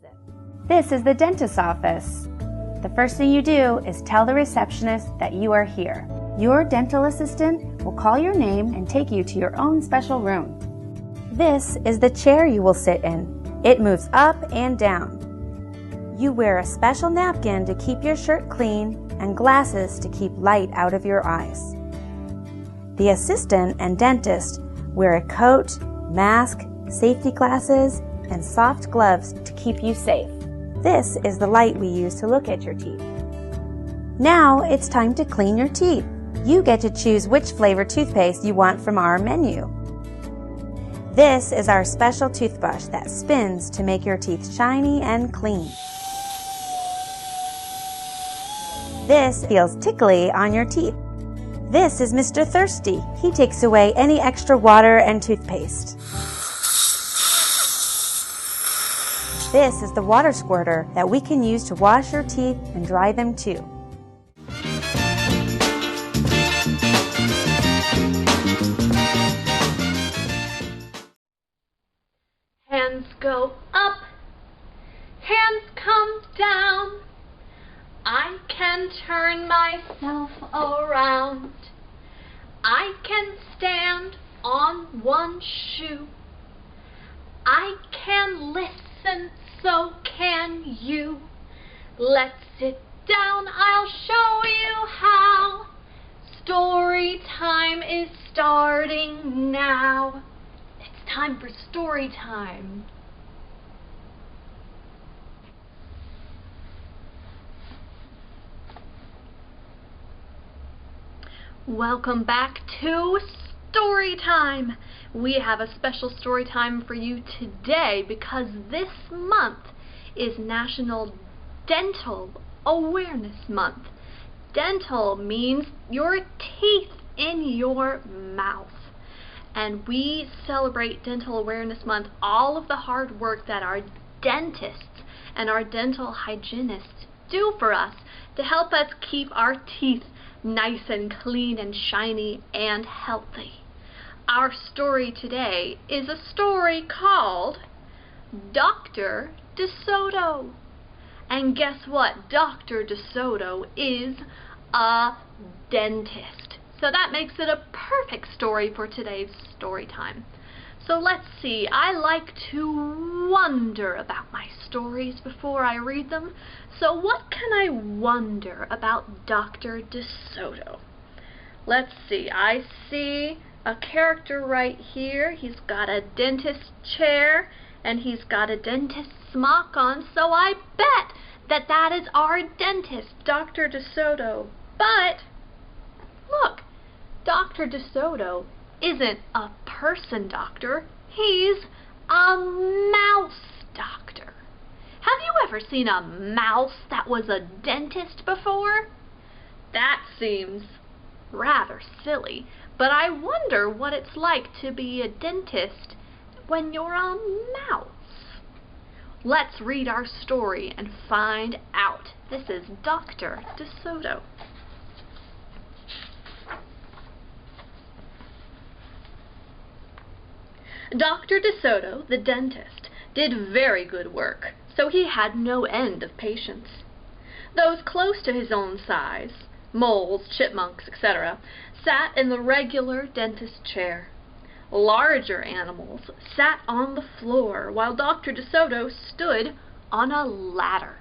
visit. This is the dentist's office. The first thing you do is tell the receptionist that you are here. Your dental assistant will call your name and take you to your own special room. This is the chair you will sit in. It moves up and down. You wear a special napkin to keep your shirt clean and glasses to keep light out of your eyes. The assistant and dentist wear a coat, mask, safety glasses, and soft gloves to keep you safe. This is the light we use to look at your teeth. Now it's time to clean your teeth. You get to choose which flavor toothpaste you want from our menu. This is our special toothbrush that spins to make your teeth shiny and clean. This feels tickly on your teeth. This is Mr. Thirsty. He takes away any extra water and toothpaste. This is the water squirter that we can use to wash your teeth and dry them too. Hands go up, hands come down. I can turn myself around. I can stand on one shoe. I can listen, so can you. Let's sit down, I'll show you how. Story time is starting now. It's time for story time. Welcome back to Storytime. We have a special story time for you today because this month is National Dental Awareness Month. Dental means your teeth in your mouth. And we celebrate Dental Awareness Month, all of the hard work that our dentists and our dental hygienists do for us to help us keep our teeth nice and clean and shiny and healthy. Our story today is a story called Dr. DeSoto. And guess what? Dr. DeSoto is a dentist. So that makes it a perfect story for today's story time. So let's see, I like to wonder about my stories before I read them. So what can I wonder about Dr. DeSoto? Let's see, I see a character right here. He's got a dentist chair and he's got a dentist smock on, so I bet that that is our dentist, Dr. DeSoto. But look, Dr. DeSoto isn't a person doctor, he's a mouse doctor. Have you ever seen a mouse that was a dentist before? That seems rather silly, but I wonder what it's like to be a dentist when you're a mouse. Let's read our story and find out. This is Dr. DeSoto. Dr. DeSoto, the dentist, did very good work, so he had no end of patients. Those close to his own size, moles, chipmunks, etc., sat in the regular dentist chair. Larger animals sat on the floor, while Dr. DeSoto stood on a ladder.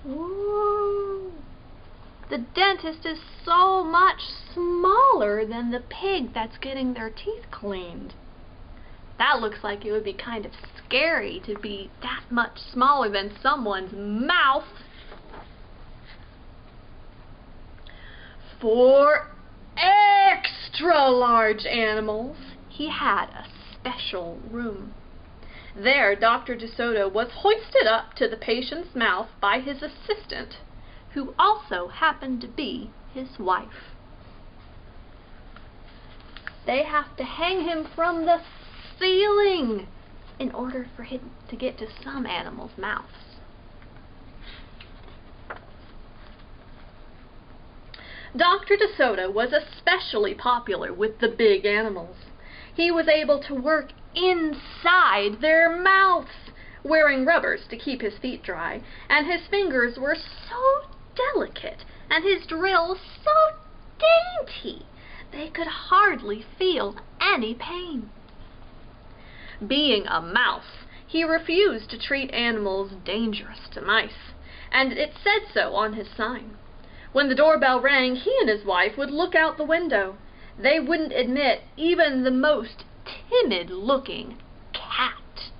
Whoa! The dentist is so much smaller than the pig that's getting their teeth cleaned. That looks like it would be kind of scary to be that much smaller than someone's mouth. For extra large animals, he had a special room. There, Dr. DeSoto was hoisted up to the patient's mouth by his assistant, who also happened to be his wife. They have to hang him from the ceiling in order for him to get to some animals' mouths. Dr. DeSoto was especially popular with the big animals. He was able to work inside their mouths, wearing rubbers to keep his feet dry, and his fingers were so delicate and his drill so dainty they could hardly feel any pain. Being a mouse, he refused to treat animals dangerous to mice, and it said so on his sign. When the doorbell rang, he and his wife would look out the window. They wouldn't admit even the most timid-looking cat.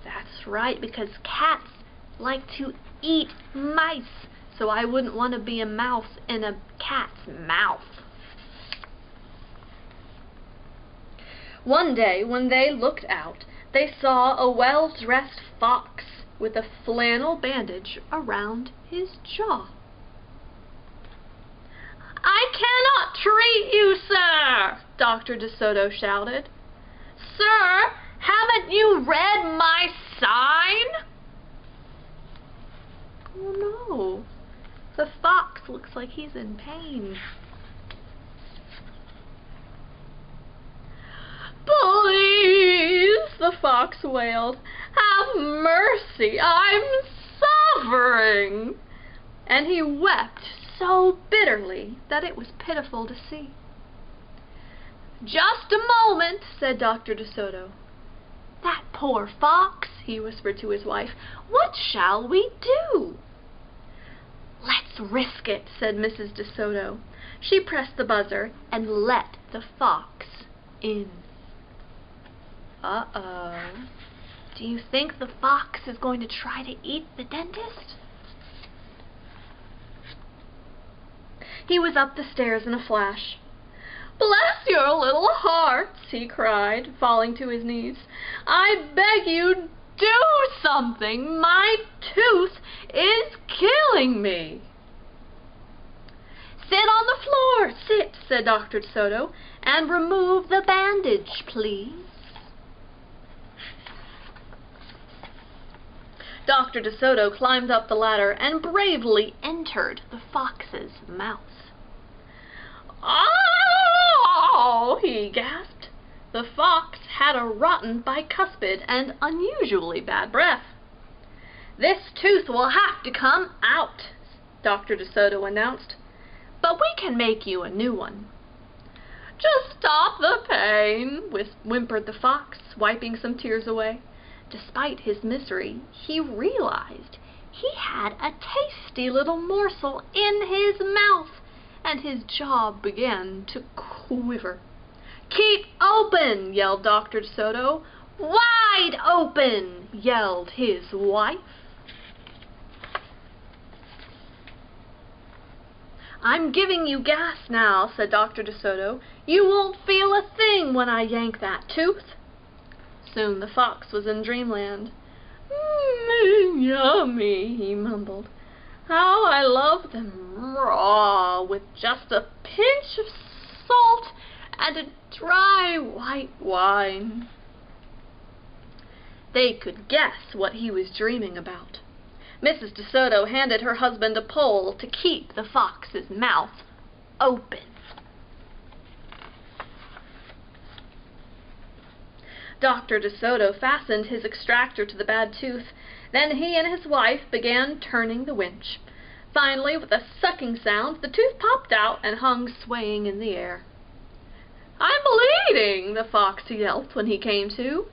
That's right, because cats like to eat mice, so I wouldn't want to be a mouse in a cat's mouth. One day, when they looked out, they saw a well-dressed fox with a flannel bandage around his jaw. "I cannot treat you, sir," Dr. DeSoto shouted. "Sir, haven't you read my sign?" Oh no, the fox looks like he's in pain. "Please," the fox wailed, "have mercy, I'm suffering." And he wept so bitterly that it was pitiful to see. "Just a moment," said Dr. DeSoto. "That poor fox," he whispered to his wife. "What shall we do?" "Let's risk it," said Mrs. DeSoto. She pressed the buzzer and let the fox in. Uh-oh. Do you think the fox is going to try to eat the dentist? He was up the stairs in a flash. "Bless your little hearts," he cried, falling to his knees. "I beg you, do something. My tooth is killing me." "Sit on the floor, sit," said Dr. DeSoto, "and remove the bandage, please." Dr. DeSoto climbed up the ladder and bravely entered the fox's mouth. "Oh!" he gasped. The fox had a rotten bicuspid and unusually bad breath. "This tooth will have to come out," Dr. DeSoto announced. "But we can make you a new one." "Just stop the pain," whimpered the fox, wiping some tears away. Despite his misery, he realized he had a tasty little morsel in his mouth, and his jaw began to quiver. "Keep open!" yelled Dr. DeSoto. "Wide open!" yelled his wife. "I'm giving you gas now," said Dr. DeSoto. "You won't feel a thing when I yank that tooth." Soon the fox was in dreamland. "Yummy," he mumbled. "How I love them raw, with just a pinch of salt and a dry white wine." They could guess what he was dreaming about. Mrs. DeSoto handed her husband a pole to keep the fox's mouth open. Dr. DeSoto fastened his extractor to the bad tooth. Then he and his wife began turning the winch. Finally, with a sucking sound, the tooth popped out and hung swaying in the air. "I'm bleeding," the fox yelped when he came to.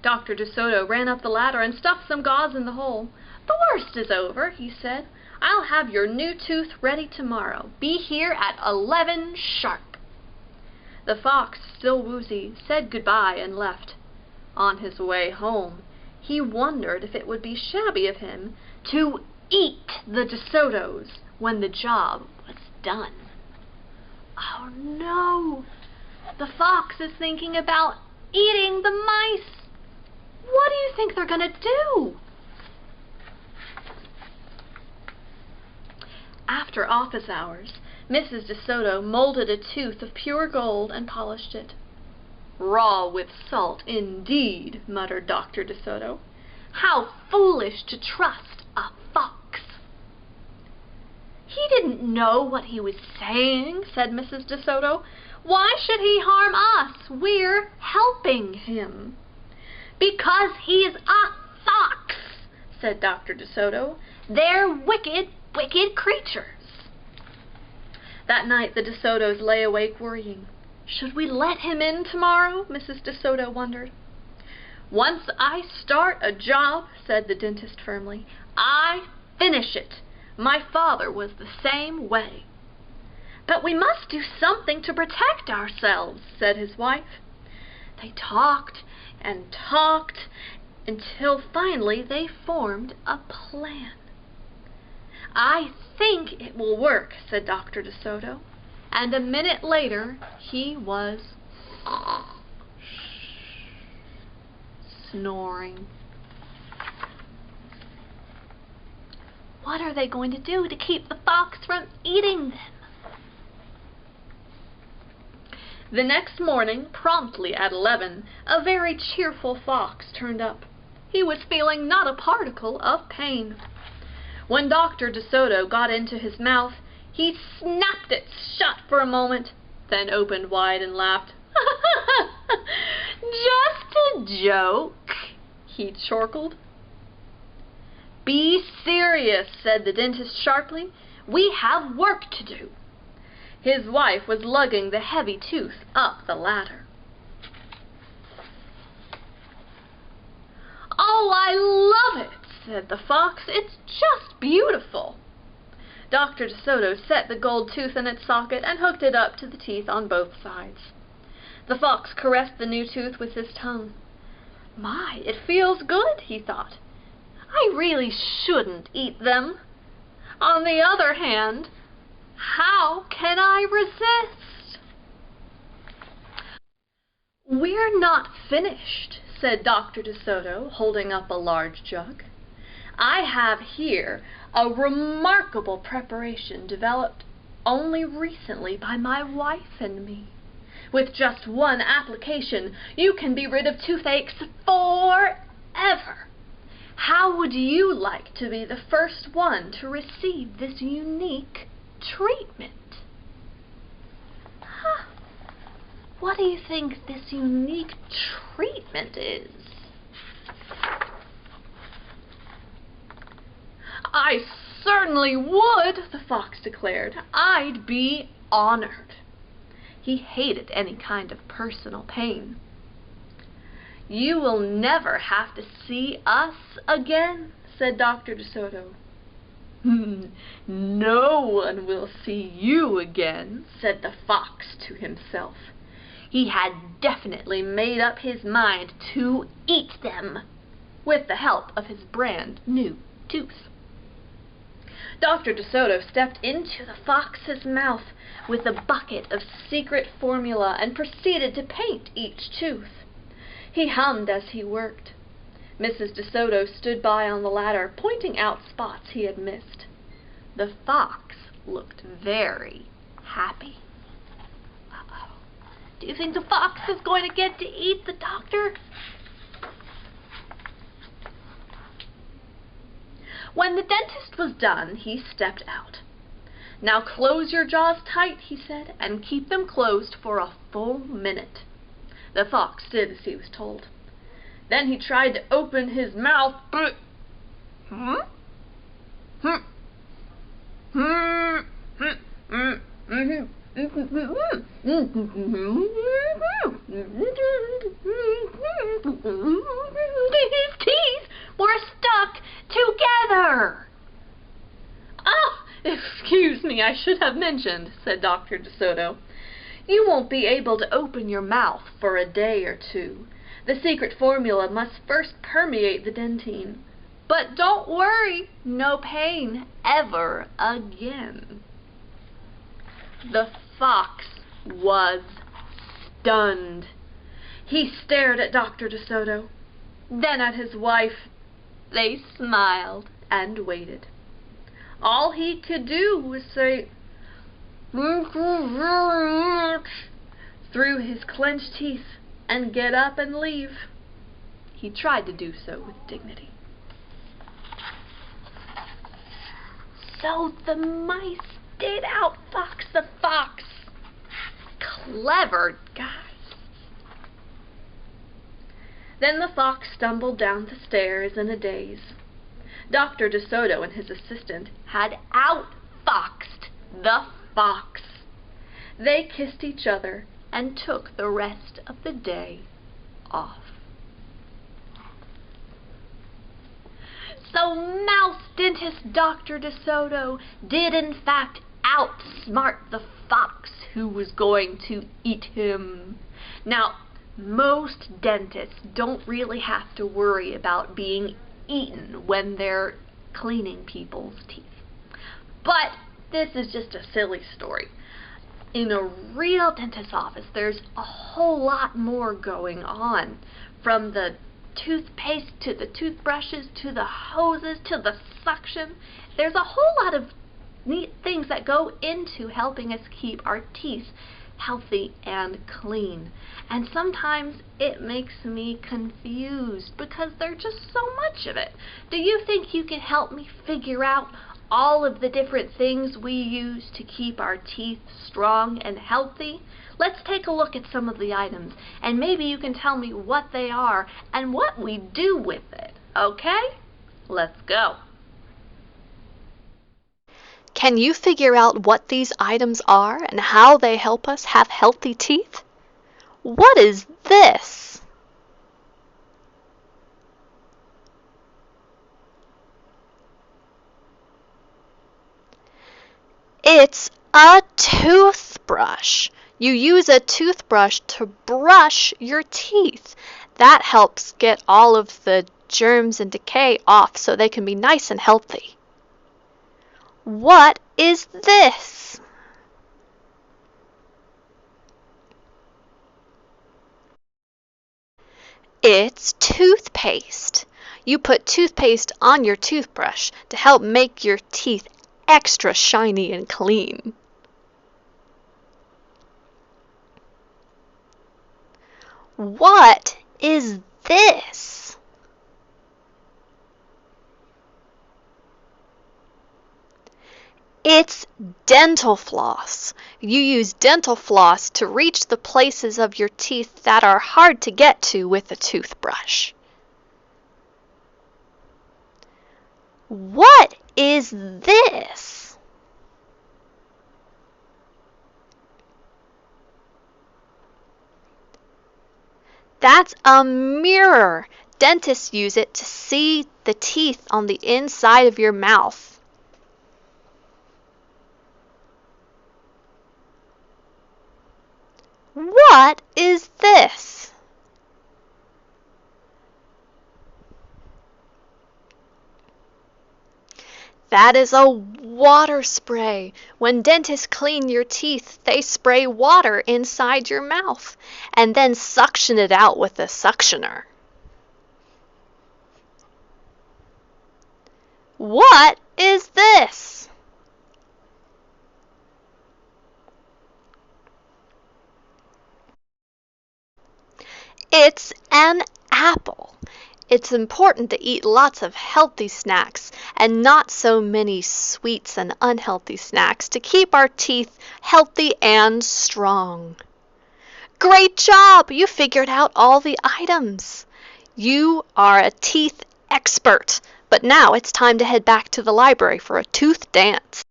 Dr. DeSoto ran up the ladder and stuffed some gauze in the hole. "The worst is over," he said. "I'll have your new tooth ready tomorrow. Be here at 11 sharp." The fox, still woozy, said goodbye and left. On his way home, he wondered if it would be shabby of him to eat the DeSotos when the job was done. Oh no! The fox is thinking about eating the mice. What do you think they're going to do? After office hours, Mrs. DeSoto molded a tooth of pure gold and polished it. "Raw with salt, indeed," muttered Dr. DeSoto. "How foolish to trust a fox." "He didn't know what he was saying," said Mrs. DeSoto. "Why should he harm us? We're helping him." Because he's a fox, said Dr. DeSoto. They're wicked, wicked creatures. That night the DeSotos lay awake worrying. Should we let him in tomorrow? Mrs. DeSoto wondered. Once I start a job, said the dentist firmly, I finish it. My father was the same way. But we must do something to protect ourselves, said his wife. They talked and talked until finally they formed a plan. I think it will work, said Dr. DeSoto. And a minute later, he was snoring. What are they going to do to keep the fox from eating them? The next morning, promptly at 11, a very cheerful fox turned up. He was feeling not a particle of pain. When Dr. DeSoto got into his mouth, he snapped it shut for a moment, then opened wide and laughed. Just a joke, he chortled. Be serious, said the dentist sharply. We have work to do. His wife was lugging the heavy tooth up the ladder. Oh, I love it, said the fox. It's just beautiful. Dr. DeSoto set the gold tooth in its socket and hooked it up to the teeth on both sides. The fox caressed the new tooth with his tongue. My, it feels good, he thought. I really shouldn't eat them. On the other hand, how can I resist? We're not finished, said Dr. DeSoto, holding up a large jug. I have here a remarkable preparation developed only recently by my wife and me. With just one application, you can be rid of toothaches forever. How would you like to be the first one to receive this unique treatment? Huh. What do you think this unique treatment is? I certainly would, the fox declared. I'd be honored. He hated any kind of personal pain. You will never have to see us again, said Dr. DeSoto. No one will see you again, said the fox to himself. He had definitely made up his mind to eat them, with the help of his brand new tooth. Dr. DeSoto stepped into the fox's mouth with a bucket of secret formula and proceeded to paint each tooth. He hummed as he worked. Mrs. DeSoto stood by on the ladder, pointing out spots he had missed. The fox looked very happy. Uh-oh. Do you think the fox is going to get to eat the doctor? When the dentist was done, he stepped out. Now close your jaws tight, he said, and keep them closed for a full minute. The fox did as he was told. Then he tried to open his mouth, but... His teeth were stuck together. Oh, excuse me, I should have mentioned, said Dr. DeSoto. You won't be able to open your mouth for a day or two. The secret formula must first permeate the dentine. But don't worry, no pain ever again. The fox was stunned. He stared at Dr. DeSoto, then at his wife. They smiled and waited. All he could do was say, "Thank you very much," through his clenched teeth, and get up and leave. He tried to do so with dignity. So the mice did outfox the fox. Clever guys. Then the fox stumbled down the stairs in a daze. Dr. DeSoto and his assistant had outfoxed the fox. They kissed each other and took the rest of the day off. So Mouse Dentist Dr. DeSoto did in fact outsmart the fox who was going to eat him. Now, most dentists don't really have to worry about being eaten when they're cleaning people's teeth. But this is just a silly story. In a real dentist's office, there's a whole lot more going on, from the toothpaste to the toothbrushes to the hoses to the suction. There's a whole lot of neat things that go into helping us keep our teeth healthy and clean. And sometimes it makes me confused because there's just so much of it. Do you think you can help me figure out all of the different things we use to keep our teeth strong and healthy? Let's take a look at some of the items, and maybe you can tell me what they are and what we do with it. Okay? Let's go. Can you figure out what these items are and how they help us have healthy teeth? What is this? It's a toothbrush. You use a toothbrush to brush your teeth. That helps get all of the germs and decay off so they can be nice and healthy. What is this? It's toothpaste. You put toothpaste on your toothbrush to help make your teeth extra shiny and clean. What is this? It's dental floss. You use dental floss to reach the places of your teeth that are hard to get to with a toothbrush. What is this? That's a mirror. Dentists use it to see the teeth on the inside of your mouth. What is this? That is a water spray. When dentists clean your teeth, they spray water inside your mouth and then suction it out with a suctioner. What is this? It's an apple. It's important to eat lots of healthy snacks and not so many sweets and unhealthy snacks to keep our teeth healthy and strong. Great job! You figured out all the items. You are a teeth expert. But now it's time to head back to the library for a tooth dance.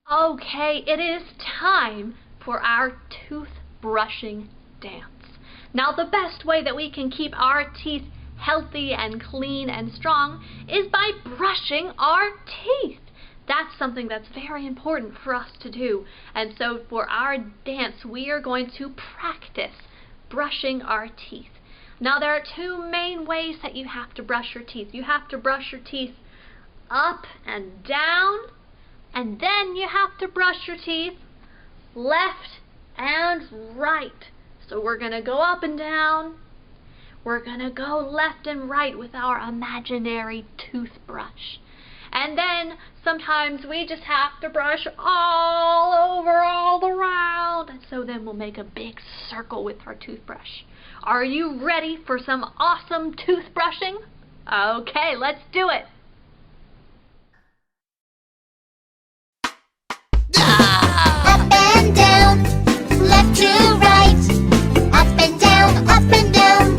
Okay, it is time for our tooth brushing dance. Now, the best way that we can keep our teeth healthy and clean and strong is by brushing our teeth. That's something that's very important for us to do. And so for our dance, we are going to practice brushing our teeth. Now, there are two main ways that you have to brush your teeth. You have to brush your teeth up and down, and then you have to brush your teeth left and right. So we're going to go up and down. We're going to go left and right with our imaginary toothbrush. And then sometimes we just have to brush all over, all around. And so then we'll make a big circle with our toothbrush. Are you ready for some awesome toothbrushing? Okay, let's do it. Up and down, left to right. Up and down,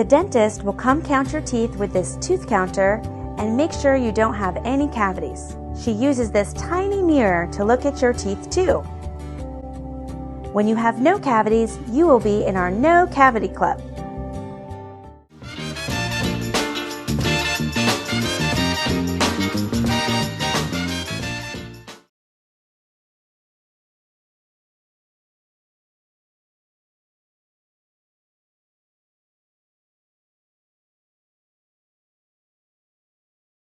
The dentist will come count your teeth with this tooth counter and make sure you don't have any cavities. She uses this tiny mirror to look at your teeth too. When you have no cavities, you will be in our No Cavity Club.